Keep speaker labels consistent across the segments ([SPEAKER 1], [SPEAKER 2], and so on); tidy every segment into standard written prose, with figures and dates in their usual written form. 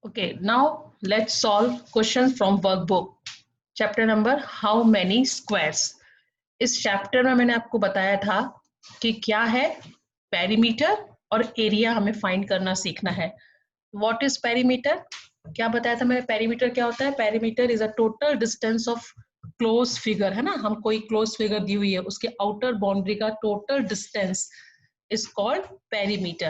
[SPEAKER 1] Okay, now let's solve question from workbook. Chapter number how many squares. इस chapter में मैंने आपको बताया था कि क्या है पेरीमीटर और एरिया हमें फाइंड करना सीखना है. What is perimeter? क्या बताया था मैंने? पेरीमीटर क्या होता है? Perimeter is a total distance of close figure, है ना. हम कोई क्लोज फिगर दी हुई है, उसके आउटर बाउंड्री का total distance is called perimeter.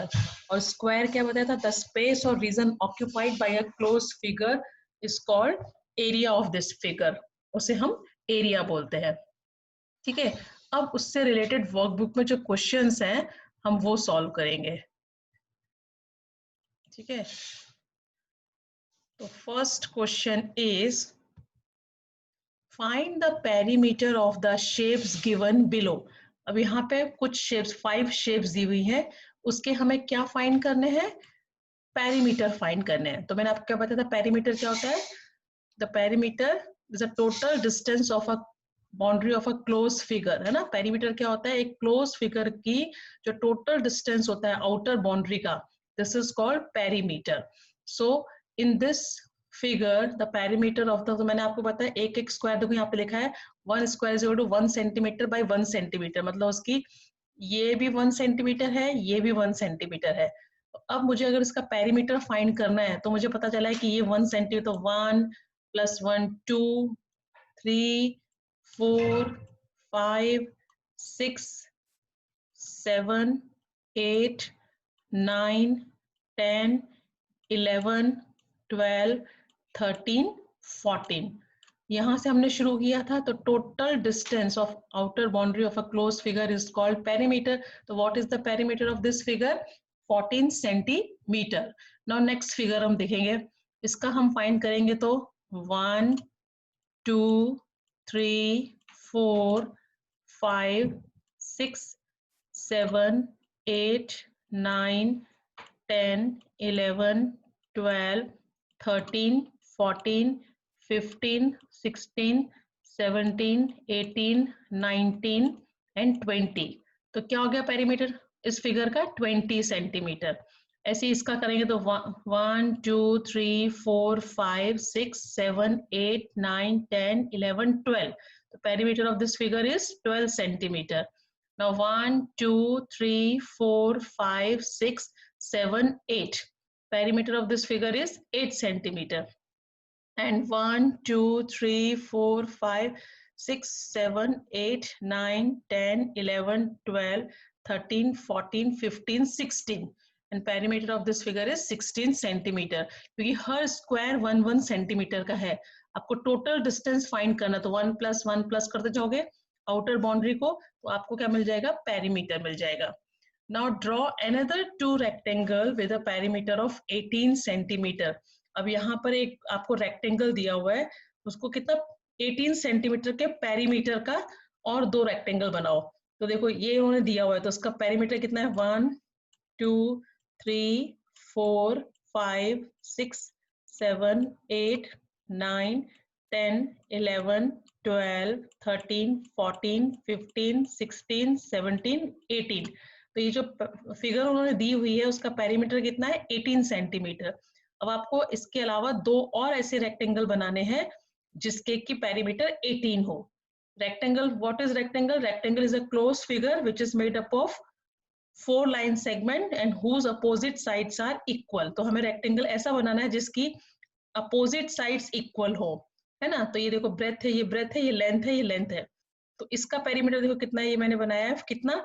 [SPEAKER 1] और स्क्वायर क्या बताया था? द स्पेस और region occupied by a close figure is called area of this figure. उसे हम एरिया बोलते हैं. ठीक है. अब उससे रिलेटेड वर्कबुक में जो क्वेश्चंस हैं हम वो सॉल्व करेंगे. ठीक है. तो first question is find the perimeter of the shapes given below. अब यहाँ पे कुछ शेप्स, 5 शेप्स दी हुई हैं, उसके हमें क्या फाइंड करने हैं? पेरीमीटर फाइंड करने हैं. तो मैंने आपको क्या बताया था पेरीमीटर क्या होता है? The perimeter is a total distance of a boundary of a close figure, है ना. पेरीमीटर क्या होता है? एक क्लोज फिगर की जो टोटल डिस्टेंस होता है आउटर बाउंड्री का, this is called perimeter. So in this figure the perimeter of the, तो मैंने आपको बताया एक एक स्क्वायर, देखो यहाँ पे लिखा है 1 square is equal to 1 centimetre by 1 centimetre, मतलब उसकी ये भी 1 सेंटीमीटर है, ये भी 1 सेंटीमीटर है. अब मुझे अगर इसका पेरीमीटर फाइंड करना है तो मुझे पता चला है कि ये 1 सेंटीमीटर, तो 1 + 1 2 3 4 5 6 7 8 9 10 11 12 13 14. यहां से हमने शुरू किया था. तो total distance of outer boundary of a close figure is called perimeter. तो what is the perimeter of this figure? 14 centimetre. Now next figure हम देखेंगे, इसका हम फाइंड करेंगे. तो 1 2 3 4 5 6 7 8 9 10 11 12 13 14 15 16 17 18 19 एंड 20. तो क्या हो गया पेरीमीटर इस फिगर का? 20 सेंटीमीटर. ऐसे ही इसका करेंगे तो 1 2 3 4 5 6 7 8 9 10 11 12. तो perimeter of this figure is 12 centimetre. Now 1 2 3 4 5 6 7 8. Perimeter of this figure is 8 centimeter. And 1 2 3 4 5 6 7 8 9 10 11 12 13 14 15 16. And perimeter of this figure is 16 centimeter. क्योंकि हर स्क्वायर 1 1 सेंटीमीटर का है. आपको टोटल डिस्टेंस फाइंड करना, तो 1 + 1 प्लस करते जाओगे आउटर बाउंड्री को, तो आपको क्या मिल जाएगा? पेरीमीटर मिल जाएगा. Now draw another two rectangle with a perimeter of 18 centimeter. अब यहाँ पर एक आपको रेक्टेंगल दिया हुआ है, उसको कितना? 18 सेंटीमीटर के पेरीमीटर का और दो रेक्टेंगल बनाओ. तो देखो ये उन्होंने दिया हुआ है, तो उसका पेरीमीटर कितना है? 1 2 3 4 5 6 7 8 9 10 11 12 13 14 15 16 17 18. तो ये जो फिगर उन्होंने दी हुई है उसका पेरीमीटर कितना है? 18 सेंटीमीटर. अब आपको इसके अलावा दो और ऐसे रेक्टेंगल बनाने हैं जिसके की पेरीमीटर 18 हो. Rectangle, what is rectangle? Rectangle is a close figure which is made up of 4 line segment and whose opposite sides are equal. तो हमें रेक्टेंगल ऐसा बनाना है जिसकी अपोजिट साइड्स इक्वल हो, है ना. तो ये देखो ब्रेथ है, ये ब्रेथ है, ये लेंथ है, ये लेंथ है. तो इसका पेरीमीटर देखो कितना है, ये मैंने बनाया है कितना?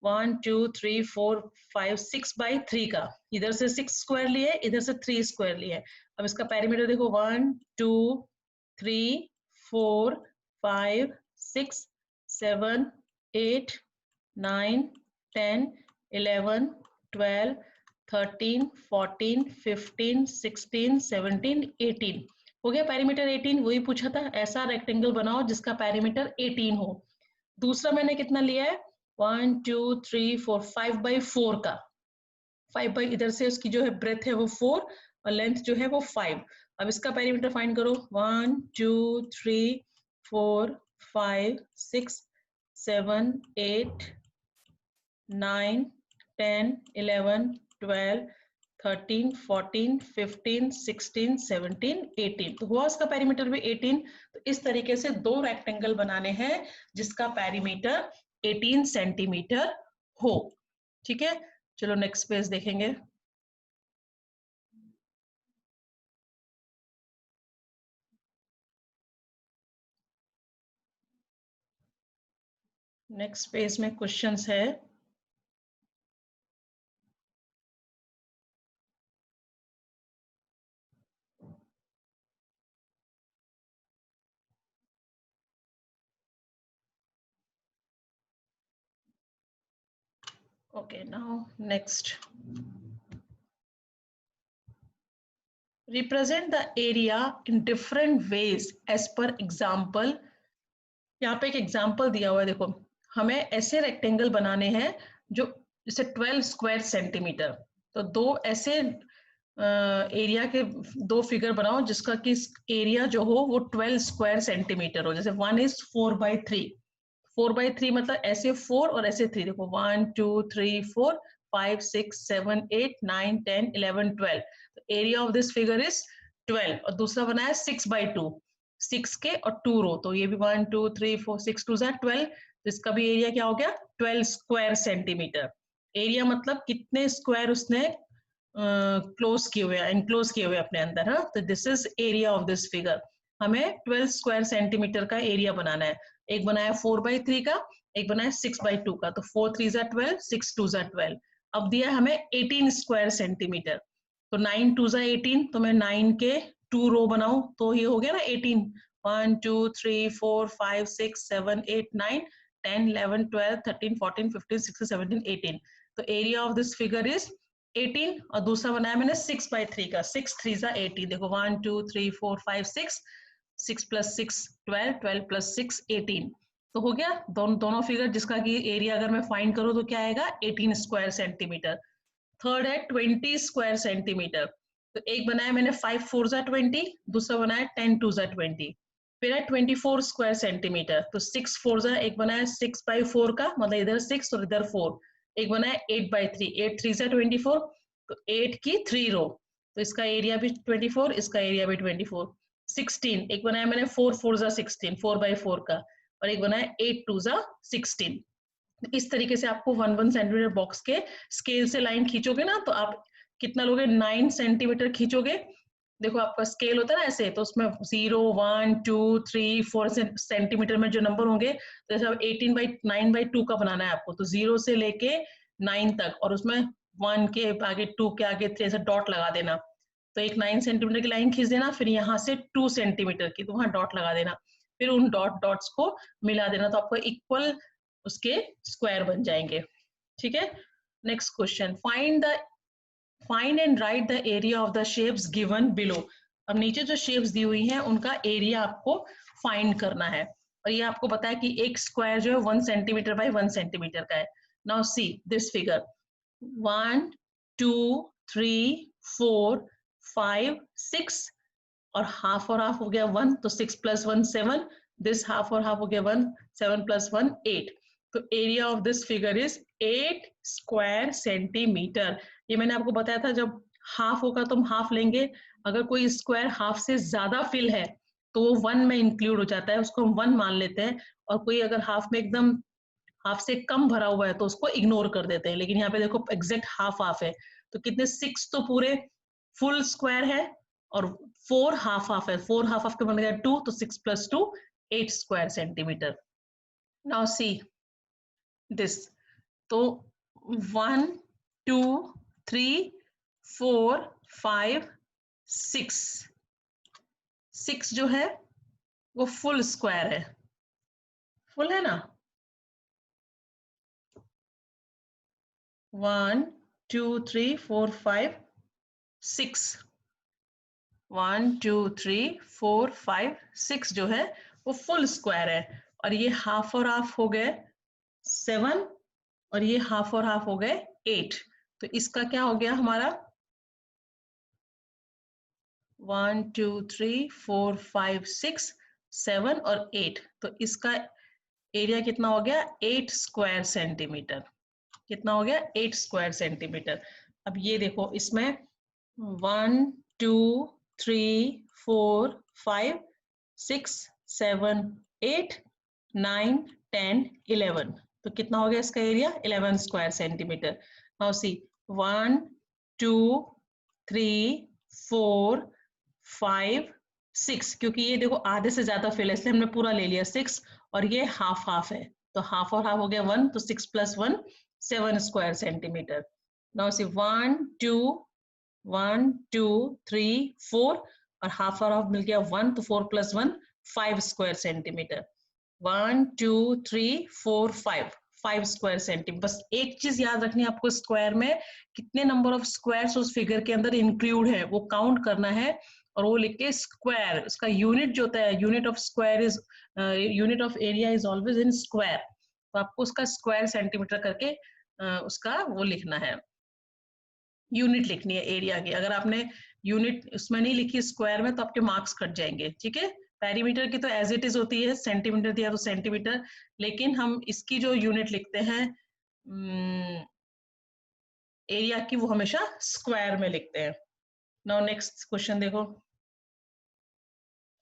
[SPEAKER 1] 1 2 3 4 5 6 बाई 3 का. इधर से 6 स्क्वायर लिए, इधर से 3 स्क्वायर लिए. अब इसका पेरीमीटर देखो 1 2 3 4 5 6 7 8 9 10 11 12 13 14 15 16 17 18. हो गया पेरीमीटर 18. वही पूछा था, ऐसा रेक्टेंगल बनाओ जिसका पेरीमीटर 18 हो. दूसरा मैंने कितना लिया है? 1 2 3 4 5 बाई 4 का. 5 बाई, इधर से उसकी जो है ब्रेथ है वो 4 और लेंथ जो है वो 5. अब इसका पेरीमीटर फाइंड करो. 1 2 3 4 5 6 7 8 9 10 11 12 13, 14, 15, 16, 17, 18। तो हुआ उसका पेरीमीटर भी 18। तो इस तरीके से दो रेक्टेंगल बनाने हैं जिसका पेरीमीटर 18 सेंटीमीटर हो। ठीक है, चलो नेक्स्ट पेज देखेंगे। नेक्स्ट पेज में क्वेश्चंस है। Okay, now next. Represent the area in different ways as per example. यहाँ पे एक एग्जाम्पल दिया हुआ है, देखो हमें ऐसे रेक्टेंगल बनाने हैं जो जैसे 12 स्क्वायर सेंटीमीटर। तो दो ऐसे एरिया के दो फिगर बनाओ जिसका कि एरिया जो हो वो 12 स्क्वायर सेंटीमीटर हो। जैसे 1 is 4/3, 4/3 मतलब ऐसे 4 और ऐसे 3। देखो 1 2 3 4 5 6 7 8 9 10 11 12। तो area of this figure is 12। और दूसरा बनाया 6/2, 6 के और 2 रो। तो ये भी 1 2 3 4 6 2 12। तो इसका भी एरिया क्या हो गया 12 स्क्वायर सेंटीमीटर। एरिया मतलब कितने स्क्वायर उसने क्लोज किए हुए, एनक्लोज किए हुए अपने अंदर। हाँ, तो this is area of this figure. हमें 12 स्क्वायर सेंटीमीटर का एरिया बनाना है। एक बनाया 4/3 का, एक बनाया 6/2 का। तो 4 3 12, 6 2 12। अब दिया हमें 18 स्क्वायर सेंटीमीटर। तो 9 2 18। तो मैं 9 के 2 रो बनाऊं तो ये हो गया ना 18। 1 2 3 4 5 6 7 8 9 10 11 12 13 14 15 16 17 18। तो area of this figure is 18। और दूसरा बनाया मैंने 6/3 का, 6 3 18। देखो 1 2 3 4 5 6, 6 + 6 12, 12 + 6 18। तो हो गया दोनों फिगर जिसका कि एरिया अगर मैं फाइंड करूं तो क्या आएगा 18 स्क्वायर सेंटीमीटर। थर्ड है 20 स्क्वायर सेंटीमीटर। तो एक बनाया मैंने 5 4 20, दूसरा बनाया 10 2 20। फिर है 24 स्क्वायर सेंटीमीटर। तो 6 4 एक बनाया 6/4 का, मतलब इधर 6 और इधर 4। एक बनाया 8/3, 8 3 24। तो 8 की 3 रो। तो इसका एरिया भी 24, इसका एरिया भी 24। 16 एक बनाया मैंने 4 4 16, 4/4 का। और एक बनाया 8 2 16। इस तरीके से आपको 1 सेंटीमीटर बॉक्स के स्केल से लाइन खींचोगे ना तो आप कितना लोगे 9 सेंटीमीटर खींचोगे। देखो आपका स्केल होता है ना ऐसे, तो उसमें 0 1 2 3 4 सेंटीमीटर में जो नंबर होंगे, तो जैसे 18/9/2 का बनाना है आपको, तो 0 से लेके 9 तक, और उसमें 1 के आगे 2 के आगे 3 ऐसे डॉट लगा देना। तो एक 9 सेंटीमीटर की लाइन खींच देना, फिर यहाँ से 2 सेंटीमीटर की, तो वहां डॉट लगा देना। फिर उन डॉट्स को मिला देना, तो आपको इक्वल उसके स्क्वायर बन जाएंगे। ठीक है, next question. Find and right the area of the shapes given below. अब नीचे जो शेप्स दी हुई हैं उनका एरिया आपको फाइंड करना है। और ये आपको पता है कि एक स्क्वायर जो है 1 सेंटीमीटर बाय 1 सेंटीमीटर का है। नाउ सी दिस फिगर 1 2 3 4 5 6 और हाफ हो गया 1। तो 6 + 1 7। दिस हाफ हो गया 1, 7 + 1 8। तो area of this figure is 8 square centimetre. ये मैंने आपको बताया था, जब हाफ होगा तो हम हाफ लेंगे। अगर कोई स्क्वायर हाफ से ज्यादा फिल है तो वो 1 में इंक्लूड हो जाता है, उसको हम 1 मान लेते हैं। और कोई अगर हाफ में एकदम हाफ से कम भरा हुआ है तो उसको इग्नोर कर देते हैं। लेकिन यहाँ पे देखो एग्जैक्ट हाफ हाफ है। तो कितने 6 तो पूरे फुल स्क्वायर है, और 4 हाफ हाफ है। 4 हाफ हाफ के बन गया 2। तो 6 + 2 8 square centimetre. Now see this. तो 1 2 3 4 5 6, 6 जो है वो फुल स्क्वायर है। फुल है ना। 1 2 3 4 5 6, 1 2 3 4 5 6 जो है वो फुल स्क्वायर है। और ये हाफ और हाफ हो गए 7, और ये हाफ और हाफ हो गए 8। तो इसका क्या हो गया हमारा 1 2 3 4 5 6 7 और 8। तो इसका एरिया कितना हो गया 8 स्क्वायर सेंटीमीटर। कितना हो गया 8 स्क्वायर सेंटीमीटर। अब ये देखो इसमें 1 2 3 4 5 6 7 8 9 10 11। तो कितना हो गया इसका area? 11 square centimetre. Now see 1 2 3 4 5 6, क्योंकि ये देखो आधे से ज्यादा फिल है इसलिए हमने पूरा ले लिया 6, और ये हाफ हाफ है तो हाफ और हाफ हो गया 1, तो 6 + 1 7 स्क्वायर सेंटीमीटर। नाउ सी 1 2 1 2 3 4, और हाफ और हाफ मिल गया 1, तो 4 + 1 5 स्क्वायर सेंटीमीटर। 1 2 3 4 5 square centimetre. बस एक चीज याद रखनी है आपको, स्क्वायर में कितने नंबर ऑफ स्क्वायर्स उस फिगर के अंदर इंक्लूड है वो काउंट करना है, और वो लिख के स्क्वायर, इसका यूनिट जो होता है, unit of square is, unit of area is always in square, तो आपको उसका स्क्वायर सेंटीमीटर करके उसका वो लिखना है, यूनिट लिखनी है एरिया की। अगर आपने यूनिट उसमें नहीं लिखी स्क्वायर में तो आपके मार्क्स कट जाएंगे, ठीक है। पेरीमीटर की तो एज इट इज होती है, सेंटीमीटर दिया तो सेंटीमीटर, लेकिन हम इसकी जो यूनिट लिखते हैं एरिया की, वो हमेशा स्क्वायर में लिखते हैं। नाउ नेक्स्ट क्वेश्चन देखो,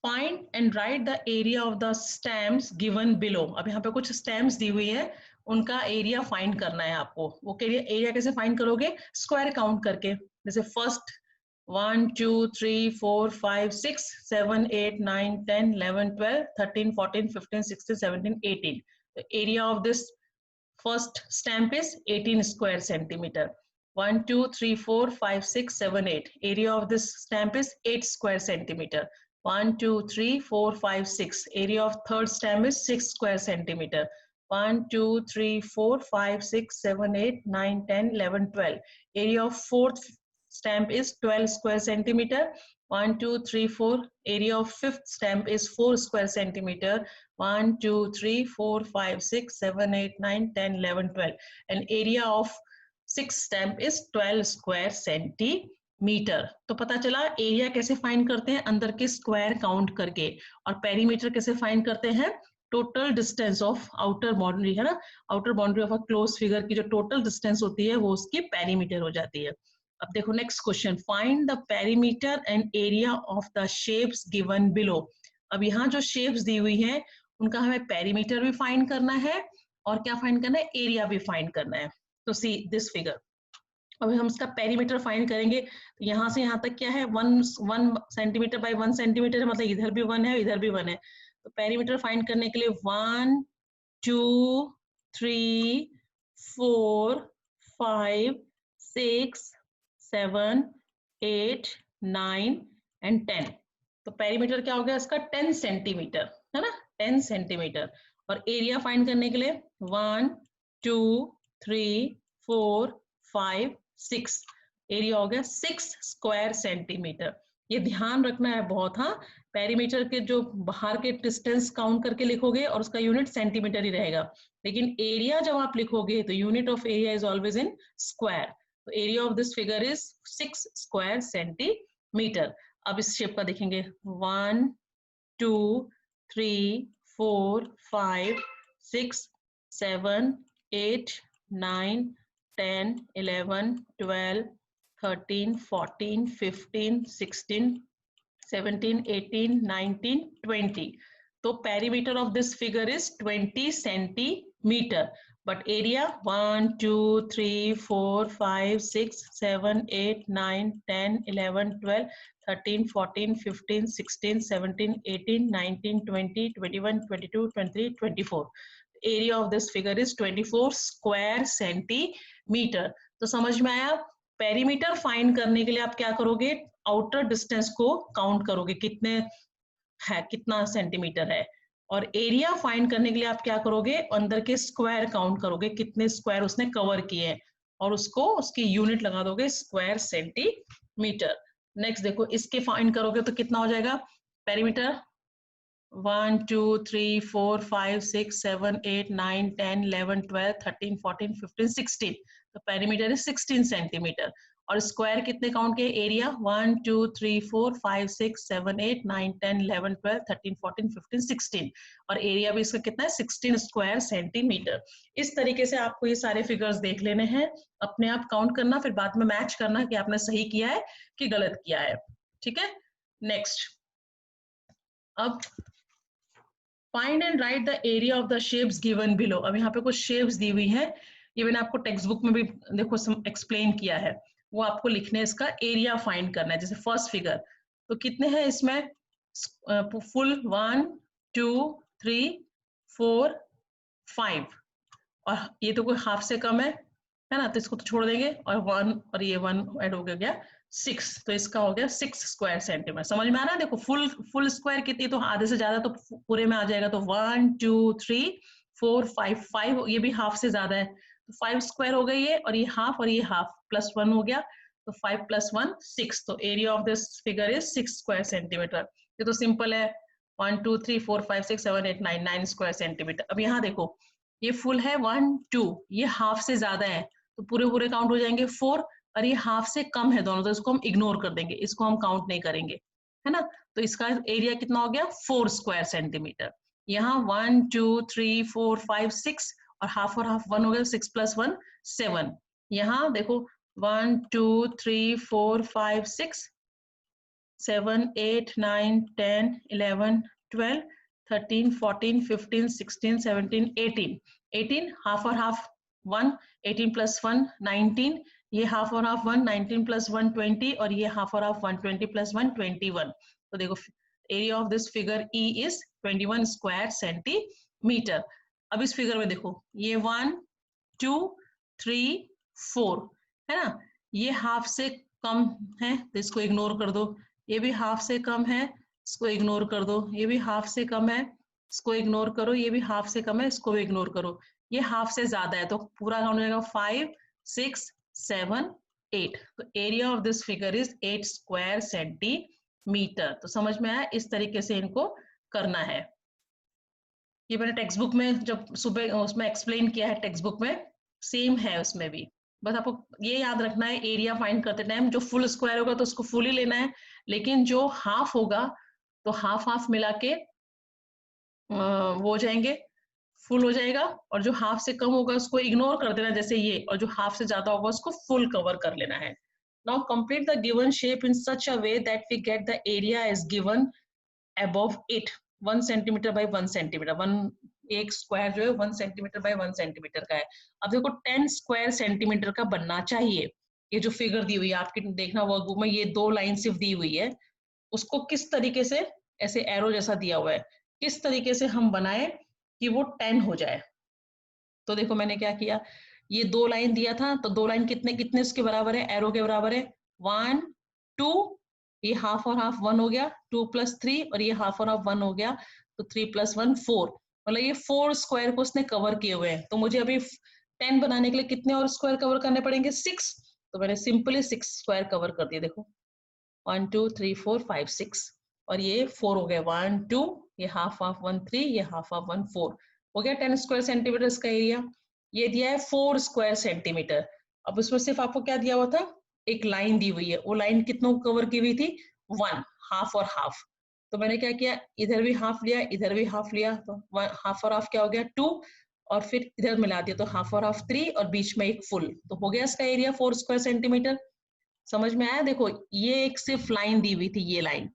[SPEAKER 1] find and right the area of the stamps given below. अब यहाँ पे कुछ स्टैम्प्स दी हुई है, उनका एरिया फाइंड करना है आपको। वो एरिया कैसे फाइंड करोगे? स्क्वायर काउंट करके। जैसे first 1 2 3 4 5 6 7 8 9 10 11 12 13 14 15 16 17 18। The area of this first stamp is 18 square centimeter. 1 2 3 4 5 6 7 8. Area of this stamp is 8 square centimeter. 1 2 3 4 5 6. Area of third stamp is 6 square centimeter. 1 2 3 4 5 6 7 8 9 10 11 12. Area of fourth stamp is 12 square centimeter. 1 2 3 4. Area of fifth stamp is 4 square centimeter. 1 2 3 4 5 6 7 8 9 10 11 12. And area of sixth stamp is 12 square centimeter. तो पता चला area कैसे find करते हैं, अंदर के square count करके, और पेरीमीटर कैसे फाइंड करते हैं, total distance of outer boundary, है ना, outer boundary of a close figure की जो टोटल डिस्टेंस होती है वो उसकी पेरीमीटर हो जाती है। अब देखो next question, find the perimeter and area of the shapes given below. अब यहाँ जो शेप्स दी हुई हैं उनका हमें पेरीमीटर भी फाइंड करना है, और क्या फाइंड करना है, एरिया भी फाइंड करना है। तो सी दिस फिगर, अब हम इसका पेरीमीटर फाइंड करेंगे, तो यहाँ से यहाँ तक क्या है, 1 सेंटीमीटर बाय 1 सेंटीमीटर है, मतलब इधर भी 1 है इधर भी 1 है। तो पेरीमीटर फाइंड करने के लिए 1 2 3 4 5 6 7 8 9 एंड 10। तो पेरीमीटर क्या हो गया इसका, 10 सेंटीमीटर, है ना, 10 सेंटीमीटर। और एरिया फाइंड करने के लिए 1 2 3 4 5 6, एरिया हो गया 6 स्क्वायर सेंटीमीटर। ये ध्यान रखना है बहुत, हाँ, पेरीमीटर के जो बाहर के डिस्टेंस काउंट करके लिखोगे और उसका यूनिट सेंटीमीटर ही रहेगा, लेकिन एरिया जब आप लिखोगे तो unit of area is always in square. तो area of this figure is 6 square centimetre. अब इस शेप का देखेंगे, 1 2 3 4 5 6 7 8 9 10 11 12 13 14 15 16 17 18 19 20। तो perimeter of this figure is 20 centimetre, but area 1 2 3 4 5 6 7 8 9 10 11 12 13 14 15 16 17 18 19 20 21 22 23 24। Area of this figure is 24 square centimetre. तो समझ में आया, पेरीमीटर फाइंड करने के लिए आप क्या करोगे, आउटर डिस्टेंस को काउंट करोगे, कितने है, कितना सेंटीमीटर है, और एरिया फाइंड करने के लिए आप क्या करोगे, अंदर के स्क्वायर काउंट करोगे, कितने स्क्वायर उसने कवर किए हैं, और उसको उसकी यूनिट लगा दोगे स्क्वायर सेंटीमीटर। नेक्स्ट देखो, इसके फाइंड करोगे तो कितना हो जाएगा पेरीमीटर, 1 2 3 4 5 6 7 8 9 10 11 12 13 14 15 16। तो पेरीमीटर इज 16 सेंटीमीटर। और स्क्वायर कितने काउंट के, एरिया 1 2 3 4 5 6 7 8 9 10 11 12 13 14 15 16 और एरिया भी इसका कितना है 16 स्क्वायर सेंटीमीटर। इस तरीके से आपको ये सारे फिगर्स देख लेने हैं, अपने आप काउंट करना, फिर बाद में मैच करना कि आपने सही किया है कि गलत किया है। ठीक है, नेक्स्ट, अब find and right the area of the shapes given below. अब यहाँ पे कुछ शेप्स दी हुई है, ये मैंने आपको टेक्स्ट बुक में भी देखो एक्सप्लेन किया है, वो आपको लिखने इसका एरिया फाइंड करना है। जैसे फर्स्ट फिगर तो कितने हैं इसमें, फुल 1 2 3 4 5 और ये तो कोई हाफ से कम है ना, तो इसको तो छोड़ देंगे और 1 और ये 1 ऐड हो गया 6, तो इसका हो गया 6 स्क्वायर सेंटीमीटर। समझ में आ रहा है, देखो फुल स्क्वायर कितनी, तो आधे से ज्यादा तो पूरे में आ जाएगा, तो 1 2 3 4 5 5 ये भी हाफ से ज्यादा है, तो 5 स्क्वायर हो गई है, और ये हाफ प्लस 1 हो गया, तो 5 प्लस 1 6, तो area of this figure is 6 square centimetre. ये तो सिंपल है, 1 2 3 4 5 6 7 8 9 9 स्क्वायर सेंटीमीटर। अब यहाँ देखो ये फुल है 1 2, ये हाफ से ज्यादा है, तो पूरे पूरे काउंट हो जाएंगे 4, और ये हाफ से कम है दोनों, तो इसको हम इग्नोर कर देंगे, इसको हम काउंट नहीं करेंगे, है ना। तो इसका एरिया कितना हो गया 4 स्क्वायर सेंटीमीटर। यहाँ 1 2 3 4 5 6 और हाफ 1 हो गया, 6 प्लस 1 7। यहाँ देखो 1 2 3 4 5 6 7 8 9 10 11 12 13 14 15 16 17 18 18 हाफ और हाफ 1, 18 प्लस 1 19, ये हाफ और हाफ 1, 19 प्लस 1 20 और ये हाफ और हाफ 1, 20 प्लस 1 21। तो देखो area of this figure E is 21 square centimetre. अब इस फिगर में देखो ये 1 2 3 4 है ना, ये हाफ से कम है तो इसको इग्नोर कर दो, ये भी हाफ से कम है, इसको इग्नोर कर दो, ये भी हाफ से कम है, इसको इग्नोर करो, ये भी हाफ से कम है, इसको भी इग्नोर करो, ये हाफ से ज्यादा है, तो पूरा काउंट हो जाएगा 5 6 7 8। तो area of this figure is 8 square centimetre. तो समझ में आया, इस तरीके से इनको करना है। ये मैंने टेक्स्ट बुक में जब सुबह उसमें एक्सप्लेन किया है, टेक्स्ट बुक में सेम है उसमें भी। बस आपको ये याद रखना है, एरिया फाइंड करते टाइम जो फुल स्क्वायर होगा तो उसको फुल ही लेना है, लेकिन जो हाफ होगा तो हाफ हाफ मिला के वो हो जाएंगे, फुल हो जाएगा, और जो हाफ से कम होगा उसको इग्नोर कर देना जैसे ये, और जो हाफ से ज्यादा होगा उसको फुल कवर कर लेना है। Now complete the given shape in such a way that we get the area is given above it 1 centimetre by 1 centimetre, एक स्क्वायर जो है 1 सेंटीमीटर बाय 1 सेंटीमीटर का है। अब देखो 10 स्क्वायर सेंटीमीटर का बनना चाहिए। ये जो फिगर दी हुई है आपकी, देखना वर्कबुक में, ये 2 लाइन सिर्फ दी हुई है, उसको किस तरीके से ऐसे एरो जैसा दिया हुआ है, किस तरीके से हम बनाए कि वो 10 हो जाए। तो देखो मैंने क्या किया, ये 2 लाइन दिया था, तो 2 लाइन कितने कितने उसके बराबर है, एरो के बराबर है 1 2, ये हाफ और हाफ 1 हो गया, 2 प्लस 3 और ये हाफ और हाफ 1 हो गया, तो 3 प्लस 1 4, मतलब ये 4 स्क्वायर को उसने कवर किए हुए हैं। तो मुझे अभी 10 बनाने के लिए कितने और स्क्वायर कवर करने पड़ेंगे, 6। तो मैंने सिंपली 6 स्क्वायर कवर कर दिए, देखो 1 2 3 4 5 6, और ये 4 हो गए, 1 2, ये हाफ हाफ 1 3, ये हाफ हाफ 1 4, हो गया 10 स्क्वायर सेंटीमीटर इसका एरिया। ये दिया है 4 स्क्वायर सेंटीमीटर। अब उसमें सिर्फ आपको क्या दिया हुआ था, एक लाइन दी हुई है, वो लाइन कितनों को कवर की हुई थी, 1, हाफ और हाफ। तो मैंने क्या किया, इधर भी हाफ लिया, इधर भी हाफ लिया, तो हाफ और हाफ क्या हो गया 2, और फिर इधर मिला दिया तो हाफ और हाफ 3, और बीच में एक फुल, तो हो गया इसका एरिया 4 स्क्वायर सेंटीमीटर। समझ में आया, देखो ये एक सिर्फ लाइन दी हुई थी, ये लाइन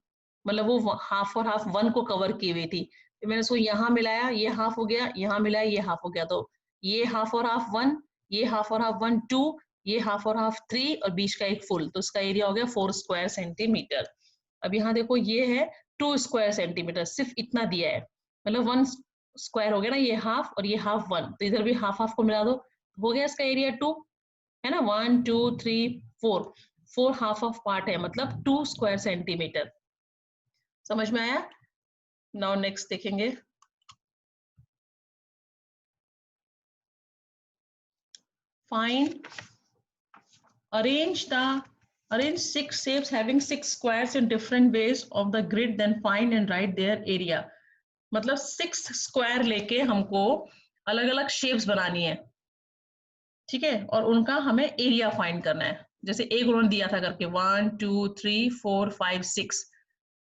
[SPEAKER 1] मतलब वो हाफ और हाफ 1 को कवर की हुई थी, तो मैंने इसको यहाँ मिलाया, ये हाफ हो गया, यहाँ मिलाया, ये हाफ हो गया, तो ये हाफ और हाफ 1, ये हाफ और हाफ 1 2, ये हाफ और हाफ 3 और बीच का एक फुल, तो इसका एरिया हो गया 4 स्क्वायर सेंटीमीटर। अब यहाँ देखो ये है 2 स्क्वायर सेंटीमीटर, सिर्फ इतना दिया है, मतलब 1 स्क्वायर हो गया ना, ये हाफ और ये हाफ 1, तो इधर भी हाफ हाफ को मिला दो, हो गया इसका एरिया 2, है ना, 1 2 3 4, 4 हाफ ऑफ पार्ट है, मतलब 2 स्क्वायर सेंटीमीटर। समझ में आया। नाउ नेक्स्ट देखेंगे, find arrange 6 shapes having 6 squares in different ways of the grid, then find and write their area। मतलब 6 स्क्वायर लेके हमको अलग अलग शेप्स बनानी है, ठीक है, और उनका हमें एरिया फाइंड करना है। जैसे एक उन्होंने दिया था करके 1 2 3 4 5 6,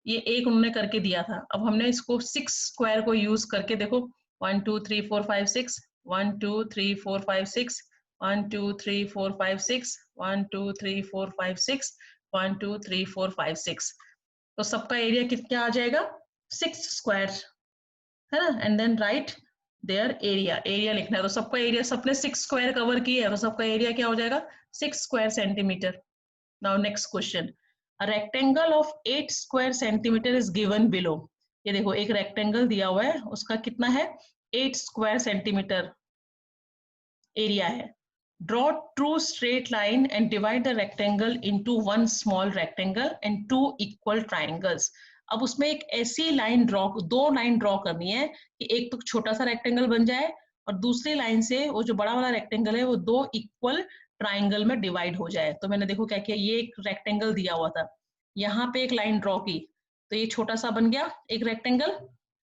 [SPEAKER 1] ये एक उन्होंने करके दिया था। अब हमने इसको 6 स्क्वायर को यूज करके देखो 1 2 3 4 5 6 1 2 3 4 5 6 1 2 3 4 5 6 1 2 3 4 5 6 1 2 3 4 5 6, तो सबका एरिया कितना आ जाएगा 6 स्क्वायर, है ना। And then write there area, area लिखना है, तो सबका एरिया, सबने 6 स्क्वायर कवर किया है, तो सबका एरिया क्या हो जाएगा 6 square centimetre. Now next question, a rectangle of 8 square centimetre is given below. ये देखो एक रेक्टेंगल दिया हुआ है, उसका कितना है 8 स्क्वायर सेंटीमीटर एरिया है। Draw two straight line and divide the rectangle into one small rectangle and two equal triangles. अब उसमें एक ऐसी लाइन ड्रॉ, दो लाइन ड्रॉ करनी है कि एक तो छोटा सा रेक्टेंगल बन जाए और दूसरी लाइन से वो जो बड़ा वाला रेक्टेंगल है वो दो इक्वल ट्राइंगल में डिवाइड हो जाए। तो मैंने देखो क्या किया, ये एक रेक्टेंगल दिया हुआ था, यहाँ पे एक लाइन ड्रॉ की, तो ये छोटा सा बन गया एक रेक्टेंगल,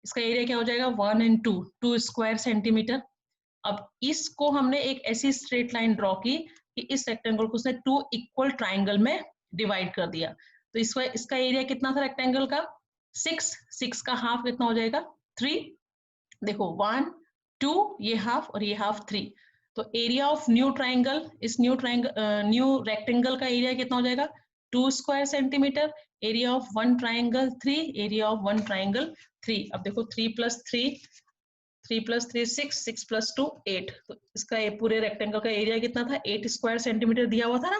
[SPEAKER 1] इसका एरिया क्या हो जाएगा 1 एंड 2 2 स्क्वायर सेंटीमीटर। अब इसको हमने एक ऐसी स्ट्रेट लाइन ड्रॉ की कि इस रेक्टेंगल को उसने टू इक्वल ट्राइंगल में डिवाइड कर दिया। तो इसका एरिया कितना था रेक्टेंगल का 6, 6 का हाफ कितना हो जाएगा 3, देखो 1 2, ये हाफ और ये हाफ 3, तो एरिया ऑफ न्यू ट्राइंगल, इस न्यू रेक्टेंगल का एरिया कितना हो जाएगा 2 square centimetre, area of one triangle 3, area of one triangle 3। अब देखो 3 + 3 3 + 3 6 6 + 2 8, तो इसका ये पूरे रेक्टेंगल का एरिया कितना था 8 स्क्वायर सेंटीमीटर दिया हुआ था ना।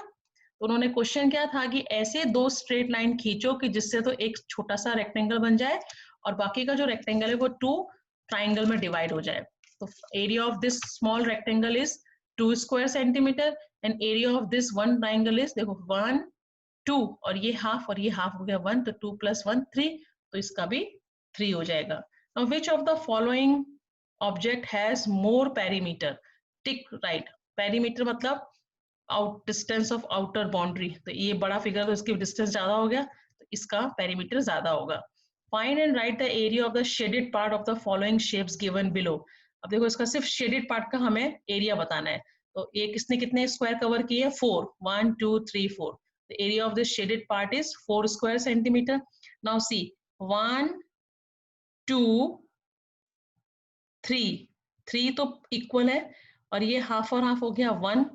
[SPEAKER 1] तो उन्होंने क्वेश्चन क्या था कि ऐसे दो स्ट्रेट लाइन खींचो कि जिससे तो एक छोटा सा रेक्टेंगल बन जाए और बाकी का जो रेक्टेंगल है वो टू ट्राइंगल में डिवाइड हो जाए। तो area of this small rectangle is 2 square centimetre and area of this one triangle is देखो 1 2 और ये हाफ हो गया 1, तो 2 + 1 3, तो इसका भी 3 हो जाएगा। Now which of the following object has more perimeter? Tick right. Perimeter मतलब out distance of outer boundary, तो ये बड़ा फिगर तो इसकी डिस्टेंस ज्यादा हो गया, तो इसका पेरीमीटर ज्यादा होगा। Find and right the area of the shaded part of the following shapes given below. अब देखो इसका सिर्फ शेडेड पार्ट का हमें एरिया बताना है, तो ये किसने कितने स्क्वायर कवर किए 4, 1 2 3 4, the area of this shaded part is 4 square centimeter. Now see 1 2 3, 3 तो इक्वल है और ये हाफ और हाफ हो गया 1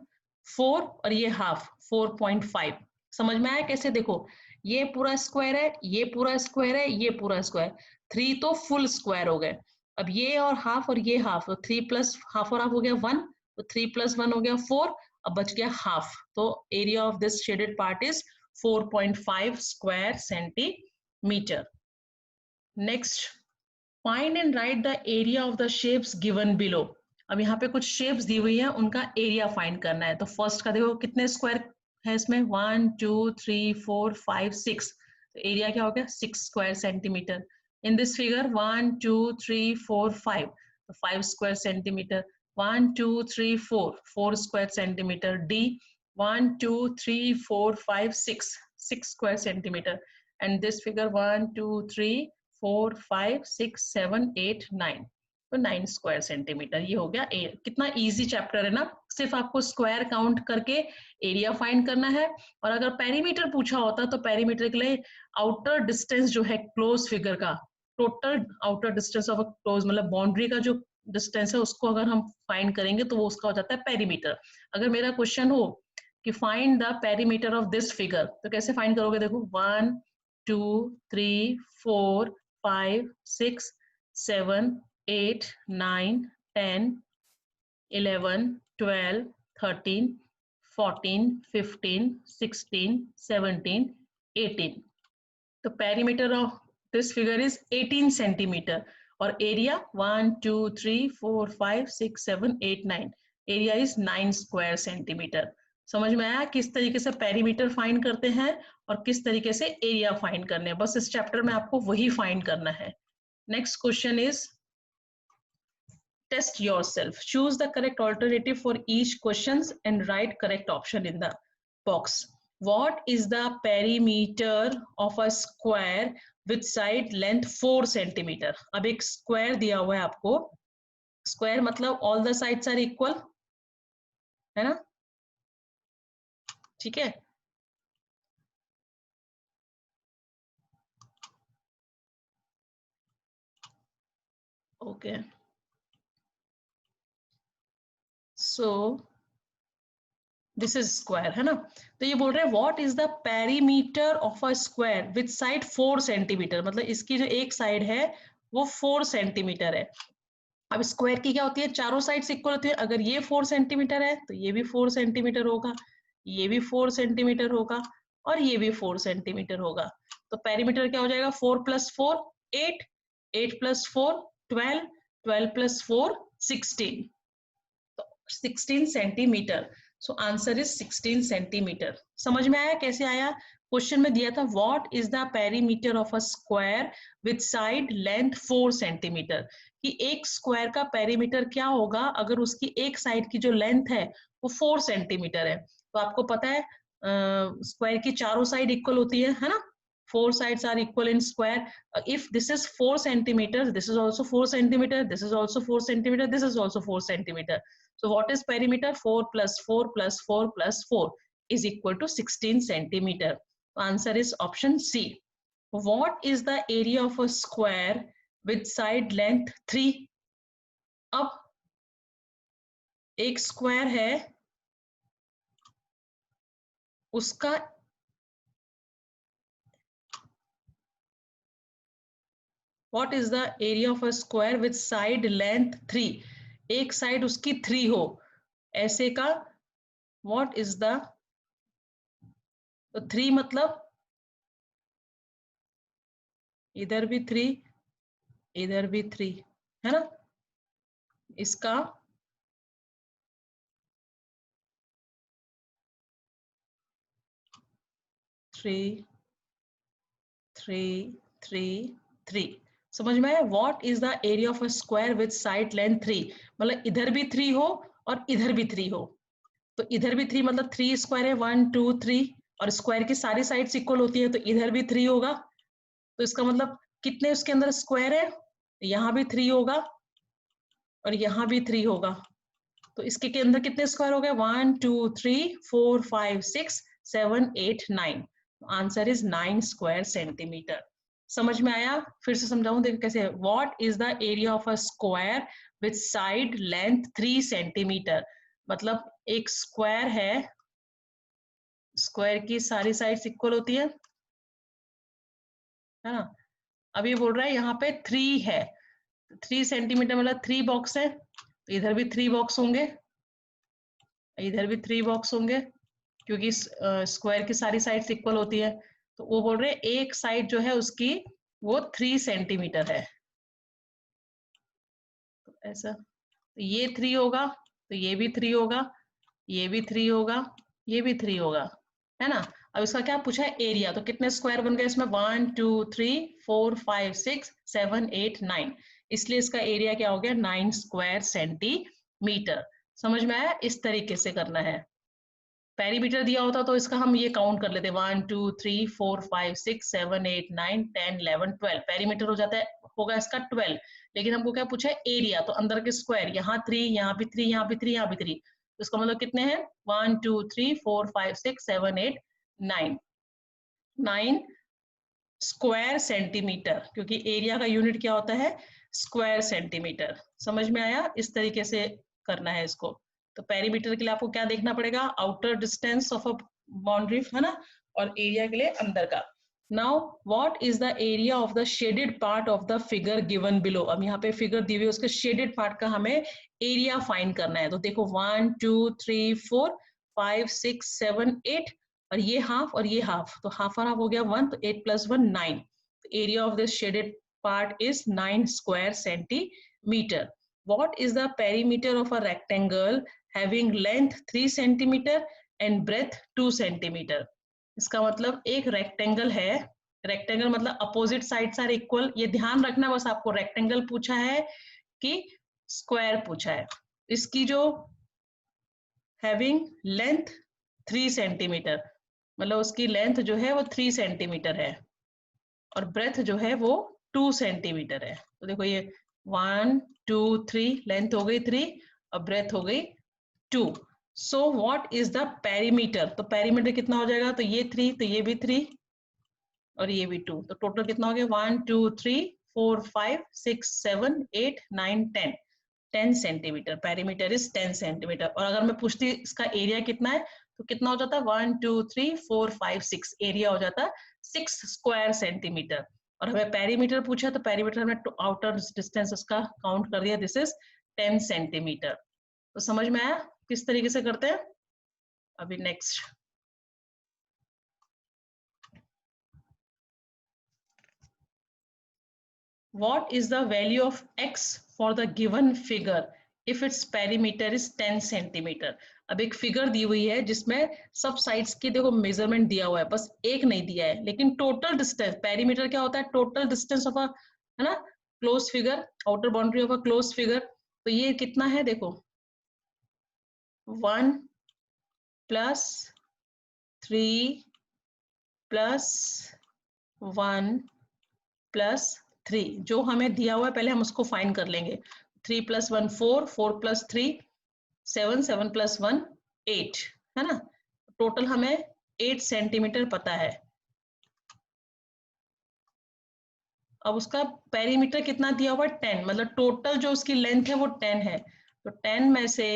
[SPEAKER 1] 4 और ये हाफ 4.5। समझ में आया कैसे, देखो ये पूरा स्क्वायर है, ये पूरा स्क्वायर है, ये पूरा स्क्वायर, 3 तो फुल स्क्वायर हो गए। अब ये और ये हाफ, तो 3 प्लस हाफ और हाफ हो गया 1, तो 3 + 1 हो गया 4, अब बच गया हाफ, तो area of this shaded part is 4.5 square centimetre. Next, find and right the area of the shapes given below. अब यहाँ पे कुछ शेप्स दी हुई है, उनका एरिया फाइंड करना है। तो फर्स्ट का देखो कितने स्क्वायर है इसमें 1 2 3 4 5 6, तो एरिया क्या हो गया 6 square centimetre. In this figure 1 2 3 4 5, तो 5 square centimetre, 1 2 3 4 4 square centimetre. D 1 2 3 4 5 6 6 square centimetre. And this figure 1 2 3 4 5 6 7 8 9, तो 9 स्क्वायर सेंटीमीटर। ये हो गया कितना इजी चैप्टर है ना, सिर्फ आपको स्क्वायर काउंट करके एरिया फाइंड करना है। और अगर पेरीमीटर पूछा होता तो पेरीमीटर के लिए आउटर डिस्टेंस जो है क्लोज फिगर का, total outer distance of a close मतलब बाउंड्री का जो डिस्टेंस है उसको अगर हम फाइंड करेंगे तो वो उसका हो जाता है पेरीमीटर। अगर मेरा क्वेश्चन हो कि find the perimeter of this figure, तो कैसे फाइंड करोगे, देखो 1 2 3 4 5 6 7 8 9 10 11 12 13 14 15 16 17 18, तो perimeter of this figure is 18 centimetre और area 1 2 3 4 5 6 7 8 9, area is 9 square centimetre. समझ में आया किस तरीके से पेरीमीटर फाइंड करते हैं और किस तरीके से एरिया फाइंड करने हैं, बस इस चैप्टर में आपको वही फाइंड करना है। Next question is test yourself. Choose the correct alternative for each questions and write correct option in the box. What is the perimeter of a square with side length 4 centimeter? अब एक square दिया हुआ है आपको, square मतलब all the sides are equal, है ना। ठीक है। Okay, so this is square, है ना। तो ये बोल रहे हैं what is the perimeter of a square with side 4 centimetre, मतलब इसकी जो एक साइड है वो 4 सेंटीमीटर है। अब स्क्वायर की क्या होती है, चारों साइड्स इक्वल होती है। अगर ये 4 सेंटीमीटर है तो ये भी 4 सेंटीमीटर होगा, ये भी 4 सेंटीमीटर होगा और ये भी 4 सेंटीमीटर होगा। तो पेरीमीटर क्या हो जाएगा, 4 + 4 8, 8 + 4 12, 12 + 4 16, तो 16 centimetre. So answer is 16 centimetre. समझ में आया कैसे आया। क्वेश्चन में दिया था what is the perimeter of a square with side length 4 centimetre, कि एक स्क्वायर का पेरीमीटर क्या होगा अगर उसकी एक साइड की जो लेंथ है वो 4 सेंटीमीटर है। तो आपको पता है स्क्वायर की चारों साइड इक्वल होती है ना। 4 sides are equal in square. If this is 4 centimeters, this is also 4 centimeter, this is also 4 centimeter, this is also 4 centimeter. So what is perimeter? 4 + 4 + 4 + 4 is equal to 16 centimeter. So answer is option C. What is the area of a square with side length 3? अब एक square है, उसका what is the area of a square with side length 3? एक side उसकी 3 हो ऐसे का, what is the, तो 3 मतलब इधर भी 3, इधर भी 3, है ना। इसका 3 3 3 3। समझ में आया। What is the area of a square with side length 3, मतलब इधर भी 3 हो और इधर भी 3 हो। तो इधर भी 3 मतलब 3 स्क्वायर है 1 2 3, और स्क्वायर की सारी साइड्स इक्वल होती है तो इधर भी 3 होगा। तो इसका मतलब कितने उसके अंदर स्क्वायर है, यहाँ भी 3 होगा और यहाँ भी 3 होगा। तो इसके के अंदर कितने स्क्वायर हो गए, 1 2 3 4 5 6 7 8 9। Answer is 9 square centimetre. समझ में आया। फिर से समझाऊं, देखो कैसे। What is the area of a square with side length 3 centimetre, मतलब एक स्क्वायर है, स्क्वायर की सारी साइड्स इक्वल होती है ना। अब ये बोल रहा है यहाँ पे 3 है, 3 सेंटीमीटर मतलब 3 बॉक्स है, तो इधर भी 3 बॉक्स होंगे, इधर भी 3 बॉक्स होंगे, क्योंकि स्क्वायर की सारी साइड्स इक्वल होती है। तो वो बोल रहे हैं एक साइड जो है उसकी वो 3 सेंटीमीटर है, तो ऐसा। तो ये 3 होगा, तो ये भी 3 होगा, ये भी 3 होगा, ये भी 3 होगा, है ना। अब इसका क्या पूछा है, एरिया। तो कितने स्क्वायर बन गए इसमें, 1 2 3 4 5 6 7 8 9, इसलिए इसका एरिया क्या हो गया, 9 स्क्वायर सेंटीमीटर। समझ में आया। इस तरीके से करना है। पेरीमीटर दिया होता तो इसका हम ये काउंट कर लेते, 1 2 3 4 5 6 7 8 9 10 11 12, पेरीमीटर हो जाता है, होगा इसका 12। लेकिन हमको क्या पूछा है, एरिया। तो अंदर के स्क्वायर, यहाँ 3, यहाँ भी 3, यहाँ भी 3, यहाँ भी 3, तो इसका मतलब कितने हैं, 1 2 3 4 5 6 7 8 9, 9 स्क्वायर सेंटीमीटर, क्योंकि एरिया का यूनिट क्या होता है, स्क्वायर सेंटीमीटर। समझ में आया। इस तरीके से करना है इसको। तो पेरीमीटर के लिए आपको क्या देखना पड़ेगा, outer distance of a boundary, है ना, और एरिया के लिए अंदर का। Now what is the area of the shaded part of the figure given below. अब यहाँ पे फिगर दी हुई है, उसके शेडेड पार्ट का हमें एरिया फाइंड करना है। तो देखो 1 2 3 4 5 6 7 8, और ये हाफ और ये हाफ, तो हाफ और हाफ हो गया 1, तो 8 + 1 9। Area of this shaded part is 9 square centimeter. What is the perimeter of a rectangle having length 3 centimeter and breadth 2 centimeter? इसका मतलब एक रेक्टेंगल है, रेक्टेंगल मतलब अपोजिट साइड्स आर इक्वल। ये ध्यान रखना बस, आपको रेक्टेंगल पूछा है कि स्क्वायर पूछा है। इसकी जो हैविंग लेंथ 3 सेंटीमीटर, मतलब उसकी लेंथ जो है वो 3 सेंटीमीटर है, और ब्रेथ जो है वो 2 सेंटीमीटर है। तो देखो ये 1 2 3, लेंथ हो गई 3 और ब्रेथ हो गई 2। So what is the perimeter, तो पेरीमीटर कितना हो जाएगा, तो ये 3, तो ये भी 3 और ये भी 2, तो टोटल कितना हो गया 1 2 3 4 5 6 7 8 9 10, 10 सेंटीमीटर, पेरीमीटर इज 10 सेंटीमीटर। और अगर मैं पूछती इसका एरिया कितना है तो कितना हो जाता है 1 2 3 4 5 6, एरिया हो जाता है 6 स्क्वायर सेंटीमीटर। और हमें पेरीमीटर पूछा तो पेरीमीटर में आउटर डिस्टेंस उसका काउंट कर दिया, दिस इज 10 सेंटीमीटर। तो समझ में आया किस तरीके से करते हैं। अभी next, what is the value of x for the given figure if its perimeter is 10 centimetre. अब एक फिगर दी हुई है जिसमें सब साइड्स की देखो मेजरमेंट दिया हुआ है, बस एक नहीं दिया है, लेकिन टोटल डिस्टेंस, पेरीमीटर क्या होता है, टोटल डिस्टेंस ऑफ अ, है ना, close figure, outer boundary of a close figure. तो ये कितना है देखो, 1 प्लस 3 प्लस 1 प्लस 3, जो हमें दिया हुआ है पहले हम उसको फाइंड कर लेंगे। 3 प्लस 1 4, 4 प्लस 3 7, 7 प्लस 1 8, है ना। टोटल हमें 8 सेंटीमीटर पता है। अब उसका पेरीमीटर कितना दिया हुआ है 10, मतलब टोटल जो उसकी लेंथ है वो 10 है। तो 10 में से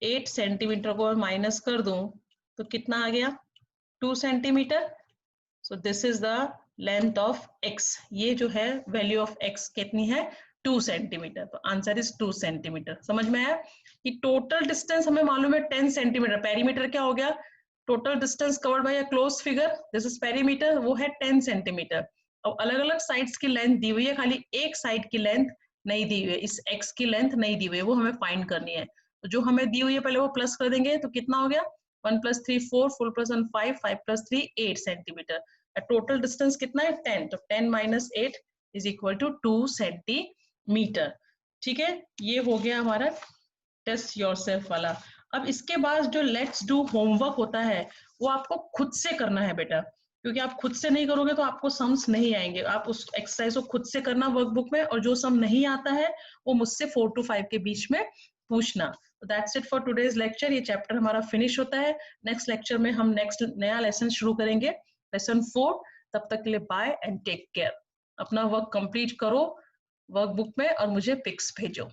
[SPEAKER 1] 8 सेंटीमीटर को माइनस कर दूं तो कितना आ गया 2 centimetre. So this is the length of x, ये जो है वैल्यू ऑफ x कितनी है 2 सेंटीमीटर। तो आंसर इज 2 सेंटीमीटर। समझ में आया कि टोटल डिस्टेंस हमें मालूम है 10 सेंटीमीटर, पेरीमीटर क्या हो गया, total distance covered by a close figure, this is perimeter, वो है 10 सेंटीमीटर। और अलग अलग साइड्स की लेंथ दी हुई है, खाली एक साइड की लेंथ नहीं दी हुई है, इस x की लेंथ नहीं दी हुई है, वो हमें फाइंड करनी है। तो जो हमें दी हुई है पहले वो प्लस कर देंगे, तो कितना हो गया 1 plus 3 4, 4 plus 1 5, 5 plus 3 8 centimetre. Total distance कितना है 10, तो 10 minus 8 is equal to 2 centimetre. ठीक है, ये हो गया हमारा टेस्ट योरसेल्फ वाला। अब इसके बाद जो लेट्स डू होमवर्क होता है वो आपको खुद से करना है बेटा, क्योंकि आप खुद से नहीं करोगे तो आपको सम्स नहीं आएंगे। आप उस एक्सरसाइज को खुद से करना वर्कबुक में, और जो सम नहीं आता है वो मुझसे 4 to 5 के बीच में पूछना। That's it for today's lecture, ये चैप्टर हमारा फिनिश होता है। नेक्स्ट लेक्चर में हम नेक्स्ट नया लेसन शुरू करेंगे, लेसन 4। तब तक के लिए बाय एंड टेक केयर। अपना वर्क कंप्लीट करो वर्कबुक में और मुझे पिक्स भेजो।